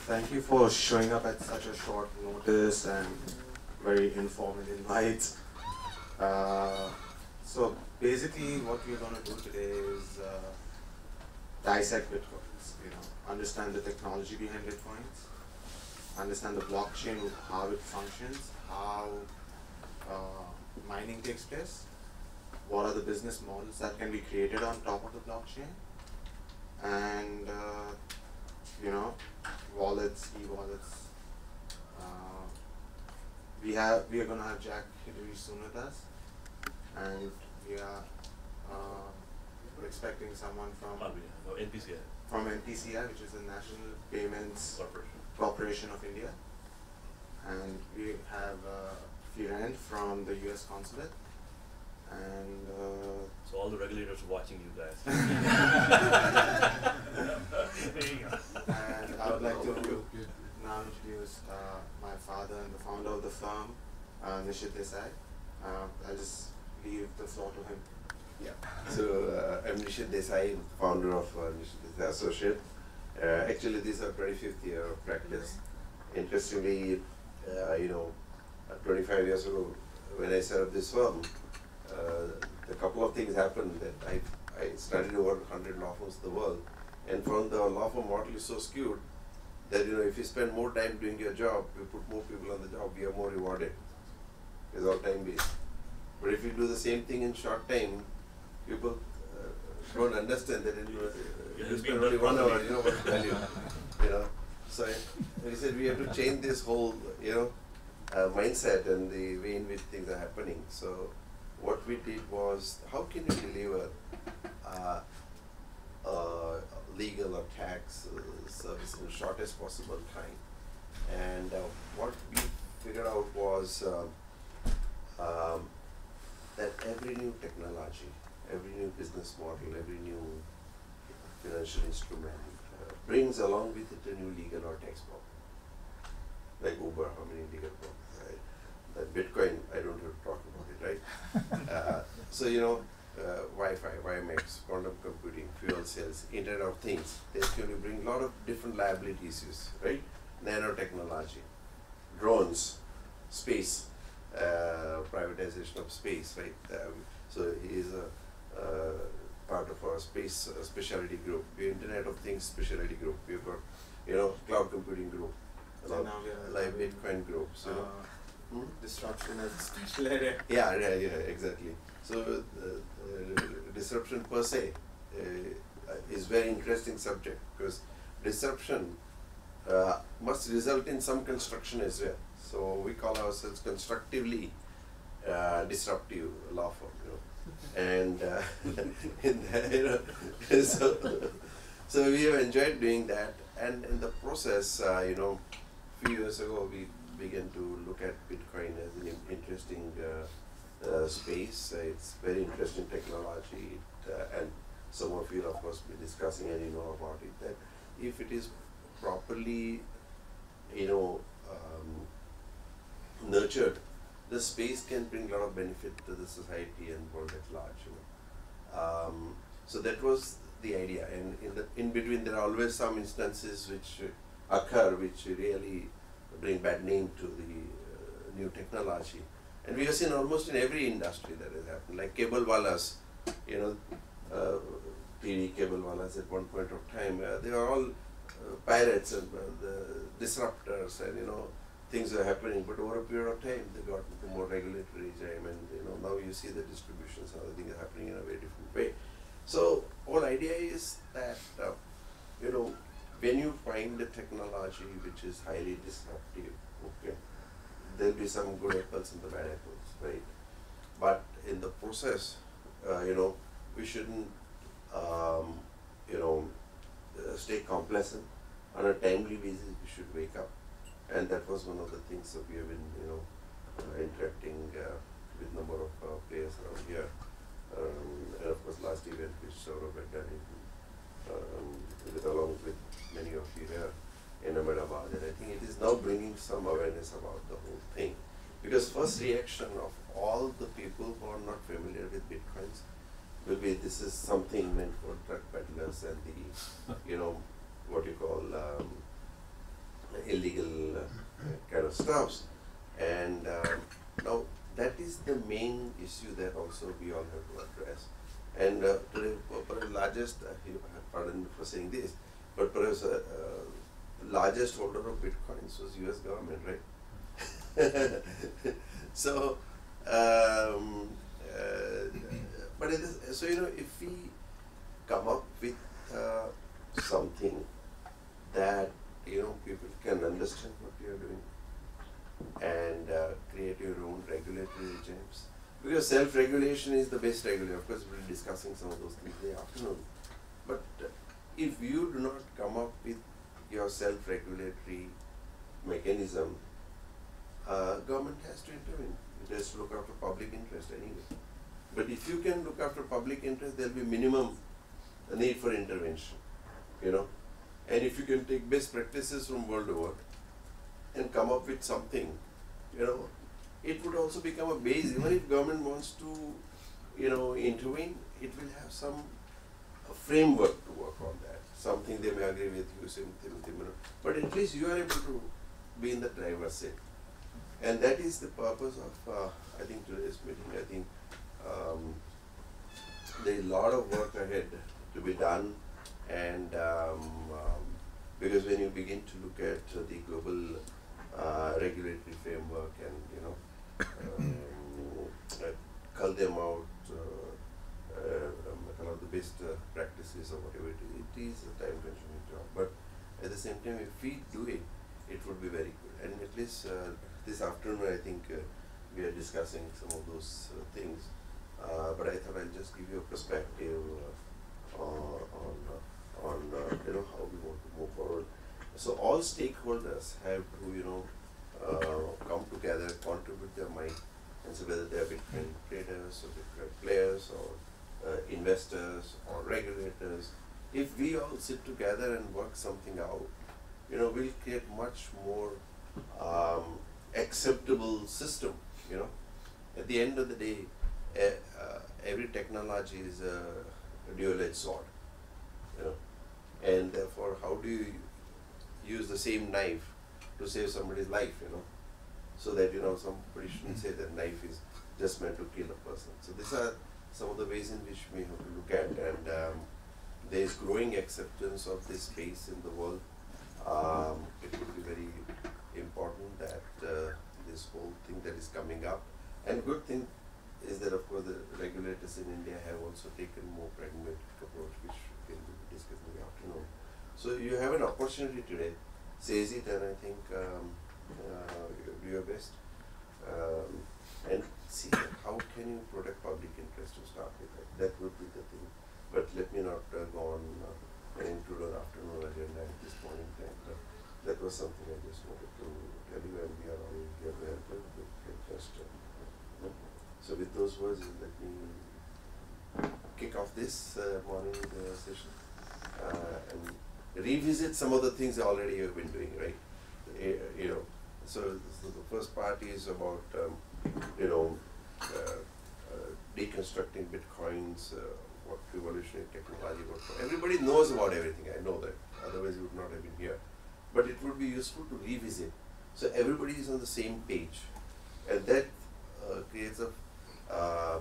Thank you for showing up at such a short notice and very informal invites. So basically what we're going to do today is dissect Bitcoins, understand the technology behind Bitcoins, understand the blockchain, how it functions, how mining takes place, what are the business models that can be created on top of the blockchain, and wallets, e-wallets. We are going to have Jack Hidary soon with us, and we are we're expecting someone from NPCI. From NPCI, which is the National Payments Corporation of India, and we have Firen from the US Consulate, and so all the regulators are watching you guys. There you go. And I would like to now introduce my father and the founder of the firm, Nishith Desai. I'll just leave the floor to him. Yeah. So I'm Nishith Desai, founder of Nishith Desai Associates. Actually, this is our 25th year of practice. Interestingly, 25 years ago, when I set up this firm, a couple of things happened that I studied over 100 law firms in the world, and found the law firm model is so skewed that if you spend more time doing your job, you put more people on the job, we are more rewarded. It's all time based. But if you do the same thing in short time, people don't understand that you spend only 1 hour, what's value. So we said we have to change this whole mindset and the way in which things are happening. So what we did was, how can you deliver legal or tax service in the shortest possible time? And what we figured out was that every new technology, every new business model, every new financial instrument brings along with it a new legal or tax problem. Like Uber, how many legal problems, right? That Bitcoin, I don't have to talk about it, right? Wi-Fi, WiMAX, quantum computing, fuel cells, Internet of Things, they're going to bring a lot of different liability issues, right? Nanotechnology, drones, space, privatization of space, right? So he is a part of our space specialty group. We're Internet of Things specialty group. We've got, cloud computing group, like Bitcoin groups, disruption as a special area. Yeah, exactly. So disruption per se is very interesting subject, because disruption must result in some construction as well. So we call ourselves constructively disruptive law firm, and so we have enjoyed doing that. And in the process, few years ago we began to look at Bitcoin as an interesting space. It's very interesting technology, and some of you, of course, be discussing and you know about it. That if it is properly, nurtured, the space can bring a lot of benefit to the society and world at large. So that was the idea, and in between there are always some instances which occur which really bring bad name to the new technology. And we have seen almost in every industry that has happened, like cable wallas, TV cable wallas at one point of time, they were all pirates and the disruptors, and things were happening, but over a period of time they got into more regulatory regime, and now you see the distributions and other things are happening in a very different way. So whole idea is that when you find a technology which is highly disruptive, okay, there'll be some good apples and the bad apples, right? But in the process, we shouldn't, stay complacent. On a timely basis, we should wake up, and that was one of the things that we have been, interacting with a number of players around here. And of course, last event which Saurabh had done along with many of you here in Ahmedabad, and I think it is now bringing some awareness about the whole thing. Because first reaction of all the people who are not familiar with Bitcoins will be, this is something meant for drug peddlers and the, what you call illegal kind of stuffs. And now that is the main issue that also we all have to address. And today, perhaps largest, pardon me for saying this, but perhaps largest holder of bitcoins was US government, right? So, but it is, so if we come up with something that people can understand what we are doing and create your own regulatory regimes. Because self-regulation is the best regulator. Of course, we'll be discussing some of those things in the afternoon. But if you do not come up with your self-regulatory mechanism, government has to intervene. It has to look after public interest anyway. But if you can look after public interest, there will be minimum need for intervention, And if you can take best practices from world over and come up with something, it would also become a base. Even if government wants to, intervene, it will have some framework to work on that. Something they may agree with you, something, but at least you are able to be in the driver's seat. And that is the purpose of, I think, today's meeting. I think there is a lot of work ahead to be done, and because when you begin to look at the global regulatory framework and cull them out, kind of the best practices or whatever it is a time-consuming job. But at the same time, if we do it, it would be very good. And at least this afternoon, I think we are discussing some of those things. But I thought I'll just give you a perspective on how we want to move forward. So all stakeholders have to come together, contribute their might, and so whether they are Bitcoin traders or Bitcoin players or investors or regulators, if we all sit together and work something out, we'll create much more acceptable system. At the end of the day, every technology is a dual-edged sword. And therefore, how do you use the same knife to save somebody's life? So that somebody shouldn't say that knife is just meant to kill a person. So these are some of the ways in which we have to look at, and there is growing acceptance of this space in the world. It will be very important that this whole thing that is coming up, and good thing is that of course the regulators in India have also taken more pragmatic approach, which we will be discussing in the afternoon. So you have an opportunity today, seize it, and I think do your best and see how can you protect public interest to start with. That would be the thing. But let me not go on and intrude our afternoon agenda at this point in time. But that was something I just wanted to tell you, and we are all here to help you with just. So with those words, let me kick off this morning session and revisit some of the things I already have been doing, right? So the first part is about deconstructing bitcoins, what revolutionary technology works for. Everybody knows about everything. I know that. Otherwise, you would not have been here. But it would be useful to revisit, so everybody is on the same page, and that creates a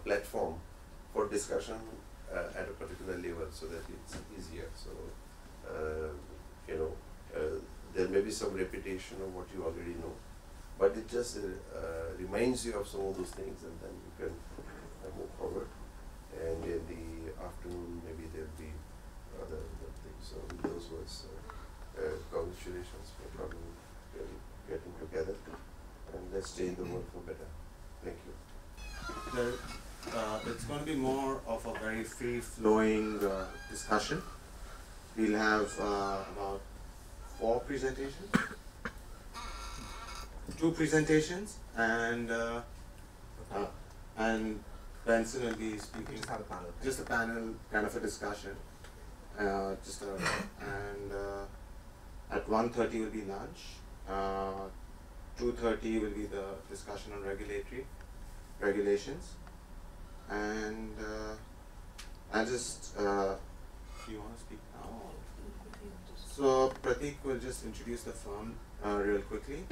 platform for discussion at a particular level, so that it's easier. So there may be some repetition of what you already know, but it just reminds you of some of those things, and then you can move forward. And in the afternoon, maybe there'll be other things. So with those words, congratulations for coming, getting together, and let's change the world for better. Thank you. It's going to be more of a very free-flowing discussion. We'll have about 4 presentations, 2 presentations, and Benson will be speaking. Just a panel, kind of a discussion. And at 1:30 will be lunch. 2:30 will be the discussion on regulations. And I'll just, do you want to speak now? So Pratik will just introduce the firm real quickly,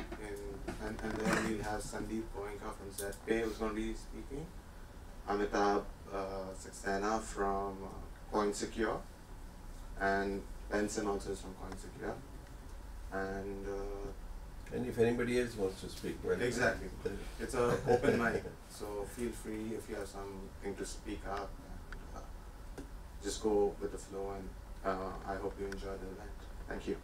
and then we'll have Sandeep Goenka from ZPay who's going to be speaking, Amitabh Saxena from CoinSecure, and Benson also is from CoinSecure, and if anybody else wants to speak, well, exactly, it's an open mic, so feel free if you have something to speak up, and, just go with the flow, and I hope you enjoy the event. Thank you.